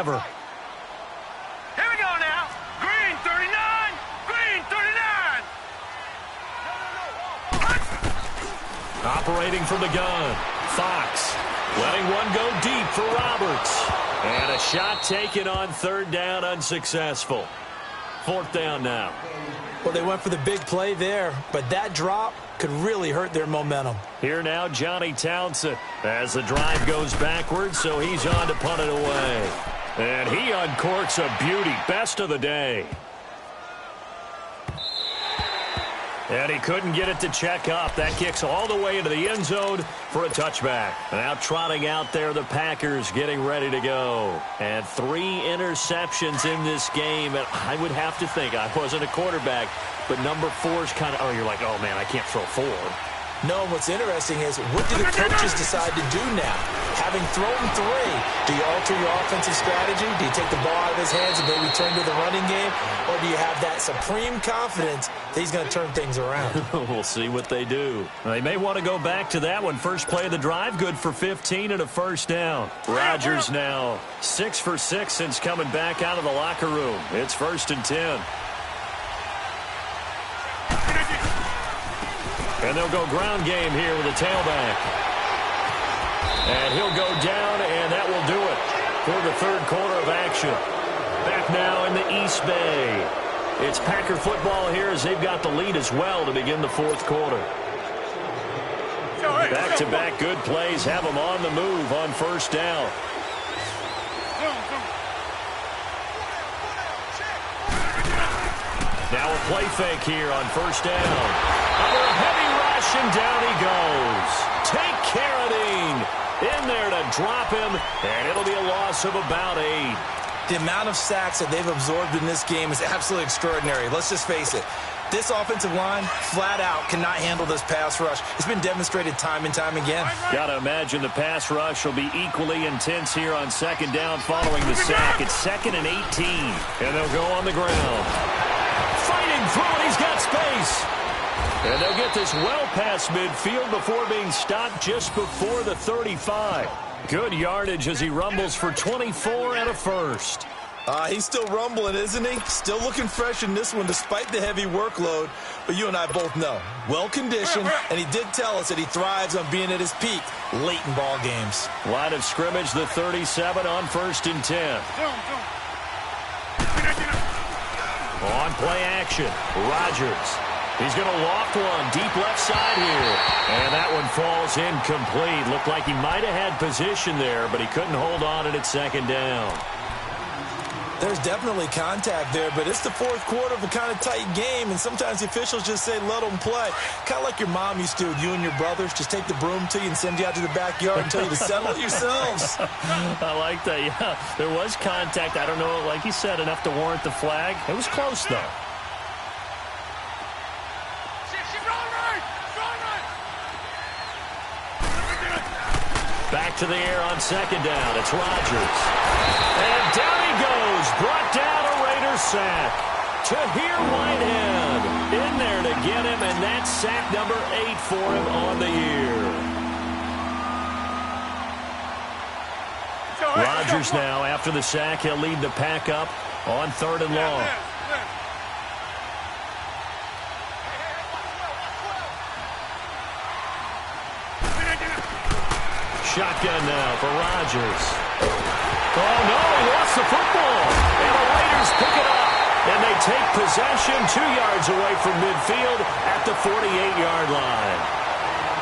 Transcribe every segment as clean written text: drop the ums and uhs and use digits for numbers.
cover. Here we go now. Green 39. Green 39. Operating from the gun. Fox letting one go deep for Roberts. And a shot taken on third down, unsuccessful. Fourth down now. Well, they went for the big play there, but that drop could really hurt their momentum. Here now, Johnny Townsend, as the drive goes backwards, so he's on to punt it away. And he uncorks a beauty. Best of the day. And he couldn't get it to check up. That kicks all the way into the end zone for a touchback. Now trotting out there, the Packers getting ready to go. And 3 interceptions in this game. And I would have to think, I wasn't a quarterback, but number 4 is kind of, you're like, oh, man, I can't throw 4. No, what's interesting is, what do the coaches decide to do now? Having thrown 3, do you alter your offensive strategy? Do you take the ball out of his hands and maybe turn to the running game? Or do you have that supreme confidence that he's going to turn things around? We'll see what they do. They may want to go back to that one. First play of the drive, good for 15 and a first down. Rodgers now 6 for 6 since coming back out of the locker room. It's 1st and 10. And they'll go ground game here with a tailback. And he'll go down, and that will do it for the third quarter of action. Back now in the East Bay. It's Packer football here as they've got the lead as well to begin the fourth quarter. Back-to-back good plays have them on the move on first down. Now a play fake here on first down. Under a heavy rush, and down he goes. Take Carradine in there to drop him, and it'll be a loss of about 8. The amount of sacks that they've absorbed in this game is absolutely extraordinary. Let's just face it. This offensive line, flat out, cannot handle this pass rush. It's been demonstrated time and time again. Got to imagine the pass rush will be equally intense here on second down following the sack. It's 2nd and 18, and they'll go on the ground. Fighting through it, he's got space. And they'll get this well past midfield before being stopped just before the 35. Good yardage as he rumbles for 24 and a first. He's still rumbling, isn't he? Still looking fresh in this one despite the heavy workload. But you and I both know, well-conditioned, and he did tell us that he thrives on being at his peak late in ball games. Line of scrimmage, the 37 on 1st and 10. On play action, Rodgers. He's going to loft one deep left side here. And that one falls incomplete. Looked like he might have had position there, but he couldn't hold on it at second down. There's definitely contact there, but it's the fourth quarter of a kind of tight game, and sometimes the officials just say, let them play. Kind of like your mom used to with you and your brothers. Just take the broom to you and send you out to the backyard and tell you to settle it yourselves. I like that, yeah. There was contact. I don't know, like you said, enough to warrant the flag. It was close, though. Back to the air on second down. It's Rodgers. And down he goes. Brought down a Raiders sack. Tahir Whitehead in there to get him, and that's sack number 8 for him on the year. Rodgers now, after the sack, he'll lead the pack up on 3rd and long. Shotgun now for Rodgers. Oh, no, he lost the football. And the Raiders pick it up. And they take possession 2 yards away from midfield at the 48-yard line.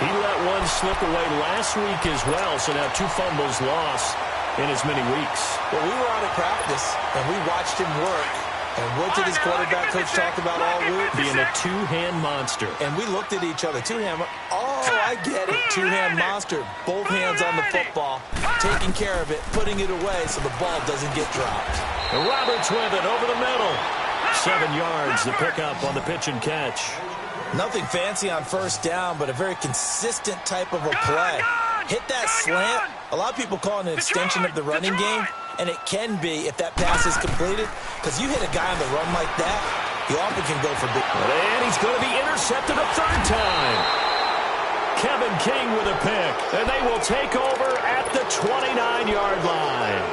He let one slip away last week as well, so now 2 fumbles lost in as many weeks. Well, we were out of practice, and we watched him work. And what did his quarterback coach talk about all week? Being a two-hand monster. And we looked at each other. Two-hand. Oh, I get it. Two-hand monster. Both hands on the football. Taking care of it. Putting it away so the ball doesn't get dropped. And Roberts with it over the middle. 7 yards, the pickup on the pitch and catch. Nothing fancy on first down, but a very consistent type of a play. Hit that slant. A lot of people call it an extension of the running game. And it can be if that pass is completed, because you hit a guy on the run like that, he often can go for big. And he's going to be intercepted a 3rd time. Kevin King with a pick, and they will take over at the 29-yard line.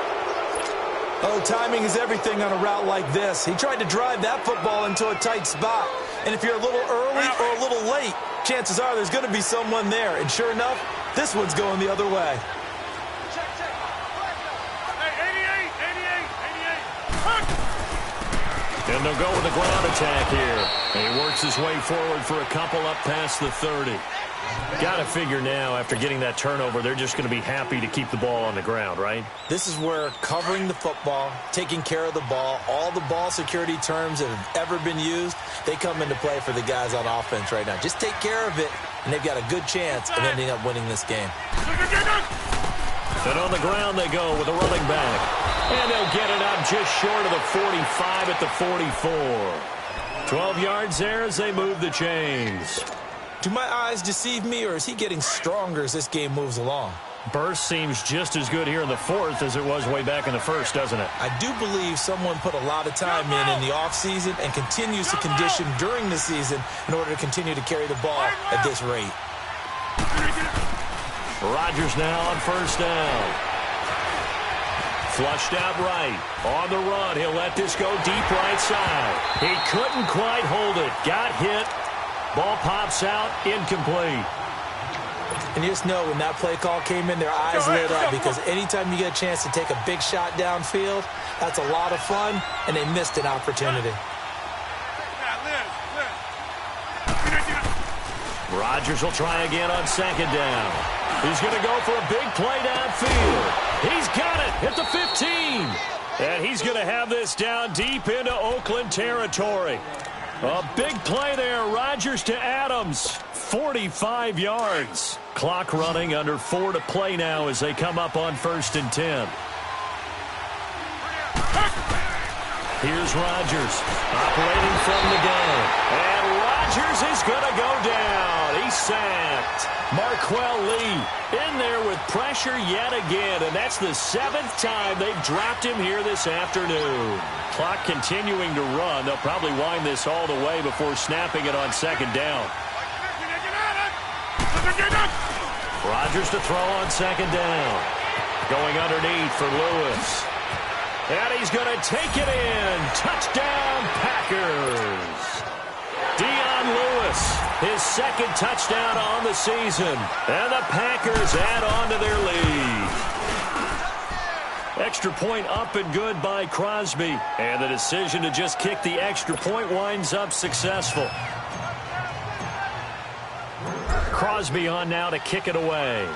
Oh, timing is everything on a route like this. He tried to drive that football into a tight spot. And if you're a little early or a little late, chances are there's going to be someone there. And sure enough, this one's going the other way. And they'll go with a ground attack here. And he works his way forward for a couple up past the 30. Got to figure now, after getting that turnover, they're just going to be happy to keep the ball on the ground, right? This is where covering the football, taking care of the ball, all the ball security terms that have ever been used, they come into play for the guys on offense right now. Just take care of it, and they've got a good chance of ending up winning this game. And on the ground they go with a running back. And they'll get it up just short of the 45 at the 44. 12 yards there as they move the chains. Do my eyes deceive me, or is he getting stronger as this game moves along? Burst seems just as good here in the fourth as it was way back in the first, doesn't it? I do believe someone put a lot of time in the offseason and continues to condition during the season in order to continue to carry the ball at this rate. Rodgers now on first down. Flushed out right. On the run, he'll let this go deep right side. He couldn't quite hold it. Got hit. Ball pops out, incomplete. And you just know when that play call came in, their eyes lit up, because anytime you get a chance to take a big shot downfield, that's a lot of fun, and they missed an opportunity. Rodgers will try again on second down. He's going to go for a big play downfield. He's got it at the 15. And he's going to have this down deep into Oakland territory. A big play there. Rodgers to Adams. 45 yards. Clock running, under 4 to play now as they come up on 1st and 10. Here's Rodgers operating from the gun. And Rodgers is going to go down. He's sacked. Marquell Lee in there with pressure yet again. And that's the 7th time they've dropped him here this afternoon. Clock continuing to run. They'll probably wind this all the way before snapping it on second down. Rodgers to throw on second down. Going underneath for Lewis. And he's going to take it in. Touchdown, Packers. Dion Lewis, his second touchdown on the season. And the Packers add on to their lead. Extra point up and good by Crosby. And the decision to just kick the extra point winds up successful. Crosby on now to kick it away.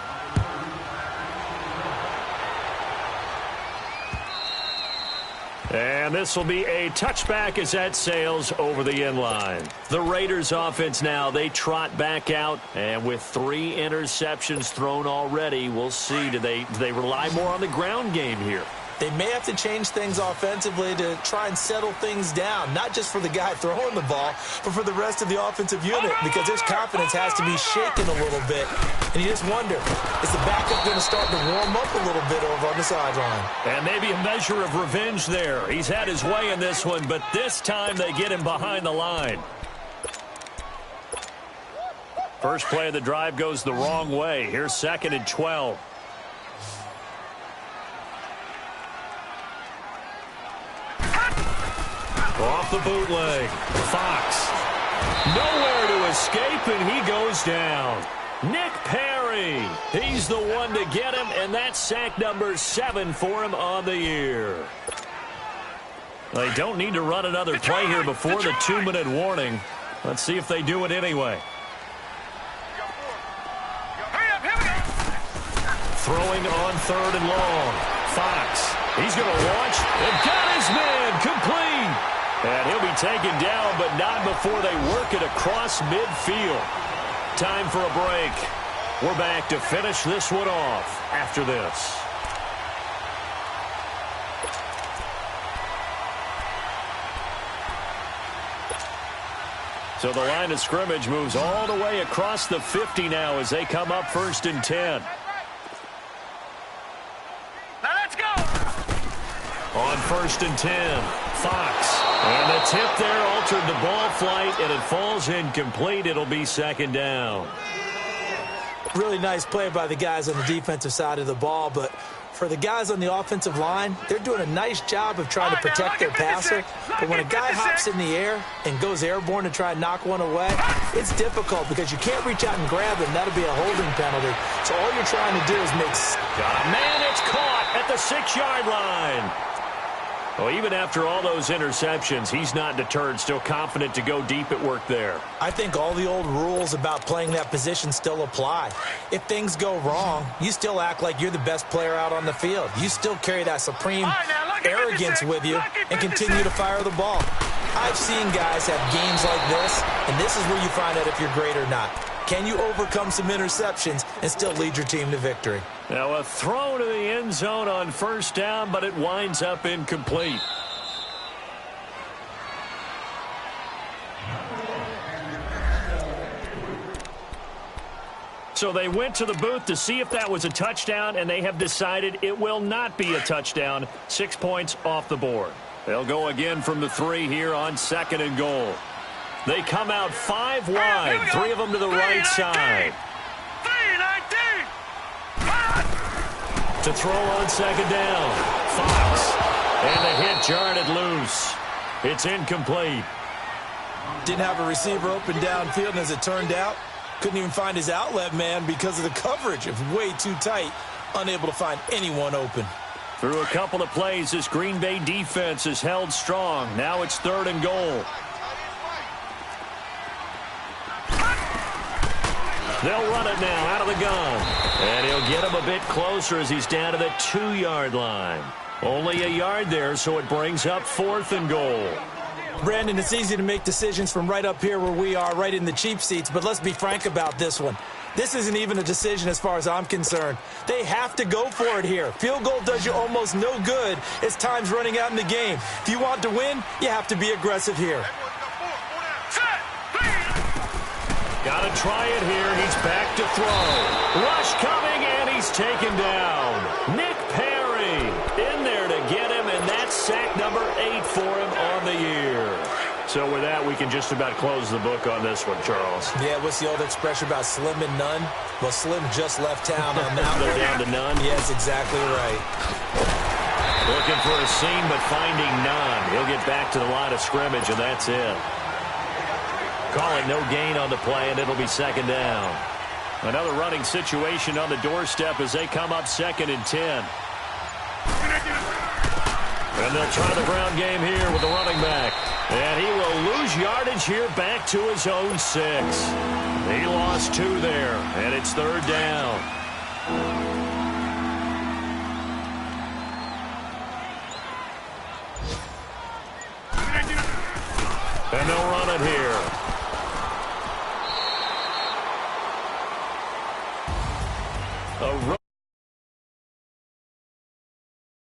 And this will be a touchback as that sails over the end line. The Raiders offense now, they trot back out. And with 3 interceptions thrown already, we'll see. Do they rely more on the ground game here? They may have to change things offensively to try and settle things down, not just for the guy throwing the ball, but for the rest of the offensive unit, because his confidence has to be shaken a little bit. And you just wonder, is the backup going to start to warm up a little bit over on the sideline? And maybe a measure of revenge there. He's had his way in this one, but this time they get him behind the line. First play of the drive goes the wrong way. Here's 2nd and 12. Off the bootleg. Fox. Nowhere to escape, and he goes down. Nick Perry. He's the one to get him, and that's sack number 7 for him on the year. They don't need to run another play here before the 2-minute warning. Let's see if they do it anyway. Throwing on 3rd and long. Fox. He's going to launch and got his man complete. And he'll be taken down, but not before they work it across midfield. Time for a break. We're back to finish this one off after this. So the line of scrimmage moves all the way across the 50 now as they come up 1st and 10. Now let's go. On 1st and 10, Fox. And the tip there altered the ball flight, and it falls incomplete. It'll be 2nd down. Really nice play by the guys on the defensive side of the ball, but For the guys on the offensive line, they're doing a nice job of trying to protect their passer. But when a guy hops in the air and goes airborne to try and knock one away, it's difficult because you can't reach out and grab him. That'll be a holding penalty. So all you're trying to do is make... Man, it's caught at the 6-yard line. Well, even after all those interceptions, he's not deterred, still confident to go deep at work there. I think all the old rules about playing that position still apply. If things go wrong, you still act like you're the best player out on the field. You still carry that supreme arrogance with you and continue to fire the ball. I've seen guys have games like this, and this is where you find out if you're great or not. Can you overcome some interceptions and still lead your team to victory? Now a throw to the end zone on first down, but it winds up incomplete. So they went to the booth to see if that was a touchdown, and they have decided it will not be a touchdown. 6 points off the board. They'll go again from the 3 here on 2nd and goal. They come out 5 wide, 3 of them to the right side. 3-19. To throw on 2nd down. Fox. And the hit jarred it loose. It's incomplete. Didn't have a receiver open downfield, and as it turned out, couldn't even find his outlet man because of the coverage. It was way too tight. Unable to find anyone open. Through a couple of plays, this Green Bay defense is held strong. Now it's 3rd and goal. They'll run it now out of the gun. And he'll get him a bit closer as he's down to the 2-yard line. Only a yard there, so it brings up 4th and goal. Brandon, it's easy to make decisions from right up here where we are, right in the cheap seats, but let's be frank about this one. This isn't even a decision as far as I'm concerned. They have to go for it here. Field goal does you almost no good as time's running out in the game. If you want to win, you have to be aggressive here. Got to try it here. He's back to throw. Rush coming, and he's taken down. Nick Perry in there to get him, and that's sack number 8 for him on the year. So with that, we can just about close the book on this one, Charles. Yeah, what's the old expression about slim and none? Well, Slim just left town on that They're one. down to none? Yes, exactly right. Looking for a seam, but finding none. He'll get back to the line of scrimmage, and that's it. Calling no gain on the play, and it'll be 2nd down. Another running situation on the doorstep as they come up 2nd and 10. And they'll try the ground game here with the running back. And he will lose yardage here back to his own 6. He lost 2 there, and it's 3rd down. And they'll run it here. A